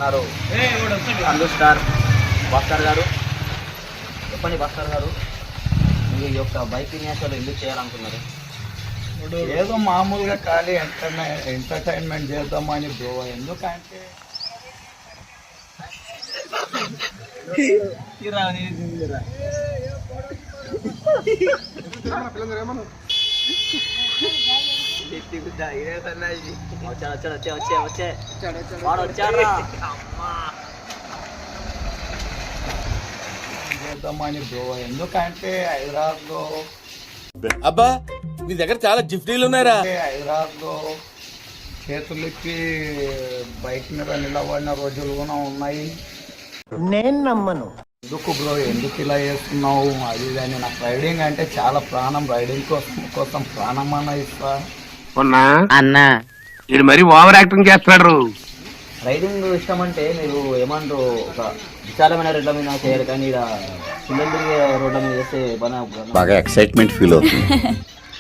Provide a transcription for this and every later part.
ఉన్నారు అందు స్టార్ భాస్కర్ గారు. చెప్పండి భాస్కర్ గారు, మీరు ఈ యొక్క బైక్ విన్యాసాలు ఎందుకు చేయాలనుకున్నారు? ఏదో మామూలుగా ఖాళీ ఎంటర్టైన్మెంట్ చేద్దామని బ్రో. ఎందుకంటే చేద్దామని బ్రో. ఎందుకంటే హైదరాబాద్లో అబ్బా మీ దగ్గర చాలా జిఫ్టీలు ఉన్నారా? హైదరాబాద్లో చేతులెత్తి బైక్ మీద నిలబడిన రోజులు కూడా ఉన్నాయి. నేను నమ్మను. ఎందుకు బ్రో, ఎందుకు ఇలా చేస్తున్నావు అది అని. నాకు రైడింగ్ అంటే చాలా ప్రాణం. రైడింగ్ కోసం ప్రాణం అన్న ఇస్తా అన్నా ఇది మరి ఓవర్ యాక్టింగ్ చేస్తున్నాడు. రైడింగ్ ఇష్టం అంటే మీరు ఏమంటారు, ఒక విశాలమైన రోడ్ల మీద చేయాలి, కానీ ఇలా పిల్లలు తిరిగే రోడ్ల మీద చేస్తే బాగా ఎక్సైట్మెంట్ ఫీల్ అవుతుంది.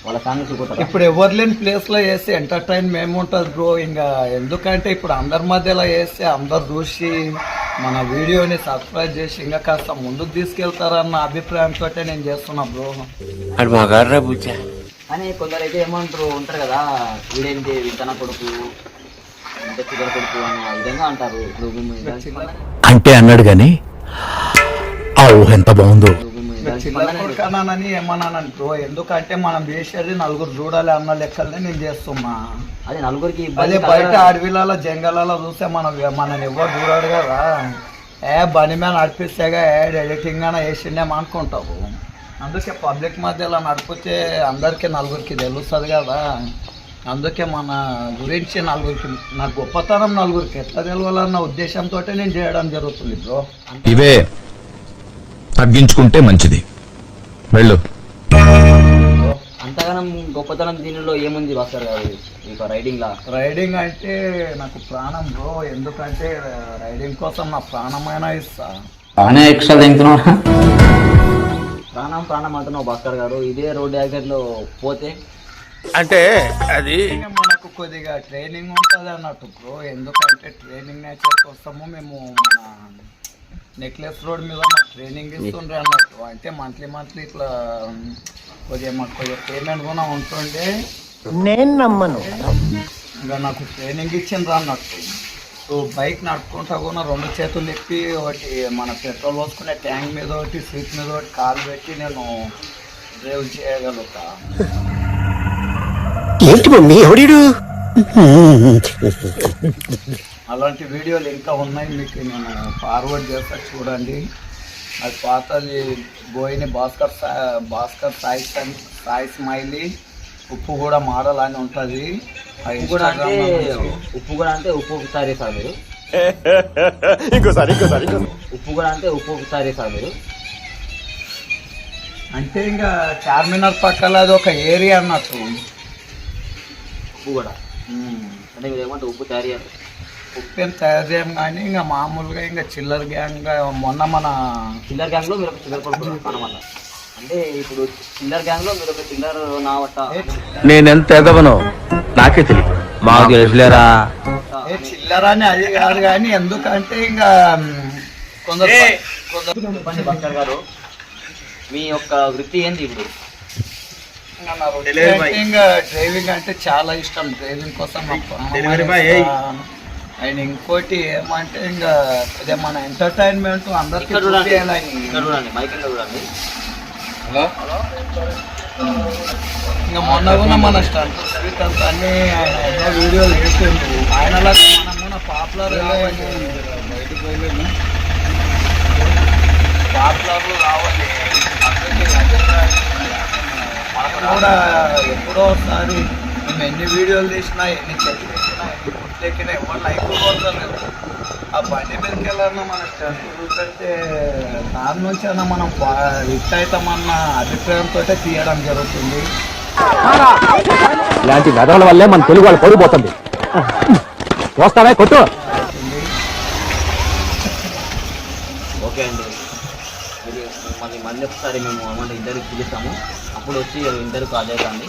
వాళ్ళ ఫ్యామిలీ చూపుతారు. ఇప్పుడు ఎవరు లేని ప్లేస్ లో చేస్తే ఎంటర్టైన్మెంట్ ఏముంటుంది బ్రో. ఇంకా ఎందుకంటే ఇప్పుడు అందరి మధ్యలో చేస్తే అందరు చూసి మన వీడియోని సబ్స్క్రైబ్ చేసి ఇంకా కాస్త ముందుకు తీసుకెళ్తారన్న అభిప్రాయంతో నేను చేస్తున్నా బ్రో. కానీ కొందరు అయితే ఏమంటారు ఉంటారు కదా, వీడేంటి వింతన కొడుకు, అంటే చిల్లర కొడుకు అని ఆ విధంగా అంటారు. ఇప్పుడు అంటే అన్నాడు గాని ఆ ఊహ ఎంత బాగుందో. చిల్లర కొడుకనానని ఏమన్నాను బ్రో. ఎందుకంటే మనం చేసేది నలుగురు చూడాలి అన్న లెక్కలనే నేను చేస్తున్నా. అది నలుగురికి అదే బయట అడవిలలో జంగలలో చూస్తే మనని ఎవరు చూడాడు కదా. బండి మీద నడిపిస్తేగా ఎడిటింగ్ అని వేసిండేమో అనుకుంటావు. అందుకే పబ్లిక్ మధ్యలో నడిపితే అందరికీ నలుగురికి తెలుస్తుంది కదా. అందుకే మన గురించి నలుగురికి, నా గొప్పతనం నలుగురికి ఎట్లా తెలవాలన్న ఉద్దేశంతో నేను చేయడం జరుగుతుంది బ్రో. ఇవే తగ్గించుకుంటే మంచిది. వెళ్ళు. అంతగానం గొప్పతనం దీనిలో ఏముంది భాస్కర్ గారు ఇక రైడింగ్ అంటే నాకు ప్రాణం బ్రో. ఎందుకంటే రైడింగ్ కోసం నా ప్రాణమైనా ఇస్తా. ఎక్స్ట్రా తింటున్నా ప్రాణం అంటున్నావు భాస్కర్ గారు. ఇదే రోడ్ యాక్సిడెంట్ లో పోతే అంటే అది మనకు కొద్దిగా ట్రైనింగ్ ఉంటుంది అన్నట్టు బ్రో. ఎందుకంటే ట్రైనింగ్ నేచర్ కోసము మేము మన నెక్లెస్ రోడ్ మీద మాకు ట్రైనింగ్ ఇస్తుండ్రే అన్నట్టు. అంటే మంత్లీ ఇట్లా మాకు కొద్దిగా పేమెంట్ కూడా ఉంటుండే. నేను నమ్మను. ఇంకా నాకు ట్రైనింగ్ ఇచ్చిండ్రు అన్నట్టు. సో బైక్ నడుపుకుంటా కూడా రెండు చేతులు ఎప్పి ఒకటి మన పెట్రోల్ పోసుకునే ట్యాంక్ మీద ఒకటి, సీట్ మీద ఒకటి కాలు పెట్టి నేను డ్రైవ్ చేయగలుగుతా. ఏంటి మమ్మీ ఎవడు? అలాంటి వీడియోలు ఇంకా ఉన్నాయి, మీకు నేను ఫార్వర్డ్ చేస్తా చూడండి. అది పాతది బోయిని భాస్కర్ సాయి స్మైలీ ఉప్పు కూడా మోడల్ అని ఉంటుంది. ఉప్పు కూడా అంటే ఉప్పు సారీ సార్ మీరు. ఇంకోసారి ఉప్పు కూడా అంటే ఉప్పు సారీ సార్ మీరు. అంటే ఇంకా చార్మినార్ పక్కల అది ఒక ఏరియా అన్నట్టు. ఉప్పు కూడా అంటే మీరు ఏమంటే ఉప్పు తయారీ అంటే ఉప్పు ఏం తయారు చేయం కానీ ఇంకా మామూలుగా ఇంకా చిల్లర్ గ్యాంగ్. మొన్న మన చిల్లర్ గ్యాంగ్ లో మీరు ఒక చిల్లర కొడుకు అనమాట. అంటే ఇప్పుడు చిల్లర్ గ్యాంగ్ లో మీరు ఒక చిల్లర్ నావట. నేనెంత ఎదవనో నాకే తెలియదు. మాకు తెలుసులేరా. చిల్లర అని అది కాదు కానీ, ఎందుకంటే ఇంకా కొందరు చెప్పండి భాస్కర్ గారు, మీ యొక్క వృత్తి ఏంటి ఇప్పుడు? ఇంకా డ్రైవింగ్ అంటే చాలా ఇష్టం. డ్రైవింగ్ కోసం అండ్ ఇంకోటి ఏమంటే ఇంకా అదే మన ఎంటర్టైన్మెంట్ అందరికీ చూడండి. ఇంకా మొన్న కూడా మన స్టంట్ స్పీకర్స్ అన్ని ఆయన ఎన్నో వీడియోలు చేసిండు. ఆయనలా మనం కూడా పాపులర్ బయటకు వెళ్ళి పాపులర్లు రావాలి. మనం కూడా ఎప్పుడో ఒకసారి మేము ఎన్ని వీడియోలు తీసినా, ఎన్ని చెట్లు ఎక్కినా, ఎన్ని పుట్లు ఎక్కినా ఎవరు లైక్ కోరుతలేదు. ఆ బండి మీదకి వెళ్ళాలన్నా మన స్టంట్ చూపెడితే దాని నుంచి అయినా మనం హిట్ అవుతామన్న అభిప్రాయంతో తీయడం జరుగుతుంది. ఇలాంటి మెదవుల వల్లే మన తెలుగు వాళ్ళు పడిపోతుంది. వస్తావే కొట్టు. ఓకే అండి, మళ్ళీ ఒకసారి మేము అమౌంట్ ఇంటర్వ్యూకి పిలుస్తాము. అప్పుడు వచ్చి ఇంటర్వ్యూకి హాజరు కాండి.